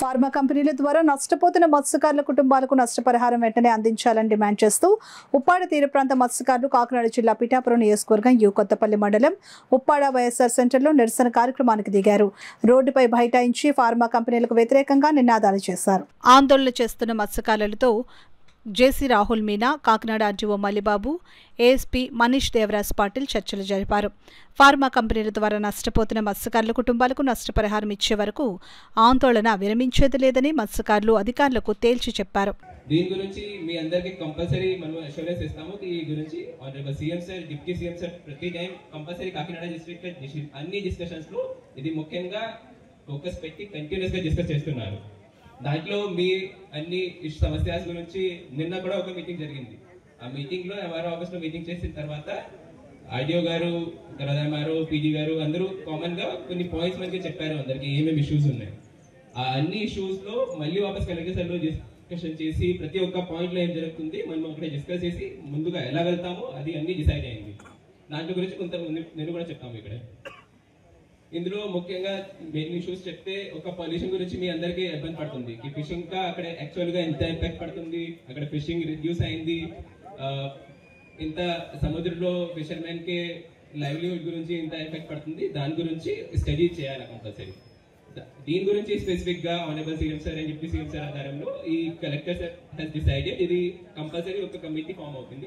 Pharma కంపెనీల ద్వారా నష్టపోతున్న మత్స్యకారుల కుటుంబాలకు నష్టపరిహారం వెంటనే అందించాలని డిమాండ్ చేస్తూ ఉప్పాడ తీర ప్రాంత మత్స్యకారులు కాకినాడ జిల్లా పిఠాపురం నియోజకవర్గం యు కొత్తపల్లి మండలం ఉప్పాడ వైఎస్ఆర్ సెంటర్లో నిరసన కార్యక్రమానికి దిగారు. రోడ్డుపై బైఠాయించి ఫార్మా కంపెనీలకు వ్యతిరేకంగా నినాదాలు చేశారు. ఆందోళన చేస్తున్న మత్స్యకారులతో జేసీ రాహుల్ మీనా, కాకినాడ ఆర్జీఓ మల్లిబాబు, ఏఎస్పీ మనీష్ దేవరాజ్ పాటిల్ చర్చలు జరిపారు. ఫార్మా కంపెనీల ద్వారా నష్టపోతున్న మత్స్యకారుల కుటుంబాలకు నష్టపరిహారం ఇచ్చే వరకు ఆందోళన విరమించేది లేదని మత్స్యకారులు అధికారులకు తేల్చి చెప్పారు. దీని గురించి మీ అందరికీ కంపల్సరీ మనం అష్యూరెన్స్ ఇస్తాము. ఈ గురించి honourable CM sir, deputy CM sir ప్రతి టైం కంపల్సరీ కాకినాడ డిస్ట్రిక్ట్ అన్ని డిస్కషన్స్ లో ఇది ముఖ్యంగా ఫోకస్ పెట్టి కంటిన్యూస్ గా డిస్కస్ చేస్తున్నారు. దాంట్లో మీ అన్ని సమస్యల గురించి నిన్న కూడా ఒక మీటింగ్ జరిగింది. ఆ మీటింగ్ లో ఎంఆర్ఓ ఆఫీస్ లో మీటింగ్ చేసిన తర్వాత ఆర్డీఓ గారు, తర్వాత ఎంఆర్ఓ, పీడీ గారు అందరూ కామన్ గా కొన్ని పాయింట్స్ మనకి చెప్పారు. అందరికి ఏమేమి ఇష్యూస్ ఉన్నాయి. ఆ అన్ని ఇష్యూస్ లో మళ్ళీ వాపస్ కలెక్టర్ సార్ లో డిస్కషన్ చేసి ప్రతి ఒక్క పాయింట్ లో ఏం జరుగుతుంది మనం అక్కడ డిస్కస్ చేసి ముందుగా ఎలా వెళ్తామో అది అన్ని డిసైడ్ అయింది. దాంట్లో గురించి కొంత నేను కూడా చెప్తాము ఇక్కడ. ఇందులో ముఖ్యంగా మెయిన్ ఇష్యూస్ చెప్తే ఒక పొల్యూషన్ గురించి మీ అందరికీ ఇబ్బంది పడుతుంది. ఫిషింగ్ కా అక్కడ యాక్చువల్ గా ఎంత ఇంపాక్ట్ పడుతుంది, అక్కడ ఫిషింగ్ రిడ్యూస్ అయింది, ఇంత సముద్రంలో ఫిషర్మెన్ కి లైవ్లీహుడ్ గురించి ఇంత ఎఫెక్ట్ పడుతుంది. దాని గురించి స్టడీ చేయాలి కంపల్సరీ. దీని గురించి స్పెసిఫిక్ గా honourable CM sir and deputy CM sir ఆధారంలో ఈ కలెక్టర్ సార్ హెస్ డిసైడెడ్ ఇది కంపల్సరీ ఒక కమిటీ ఫామ్ అవుతుంది.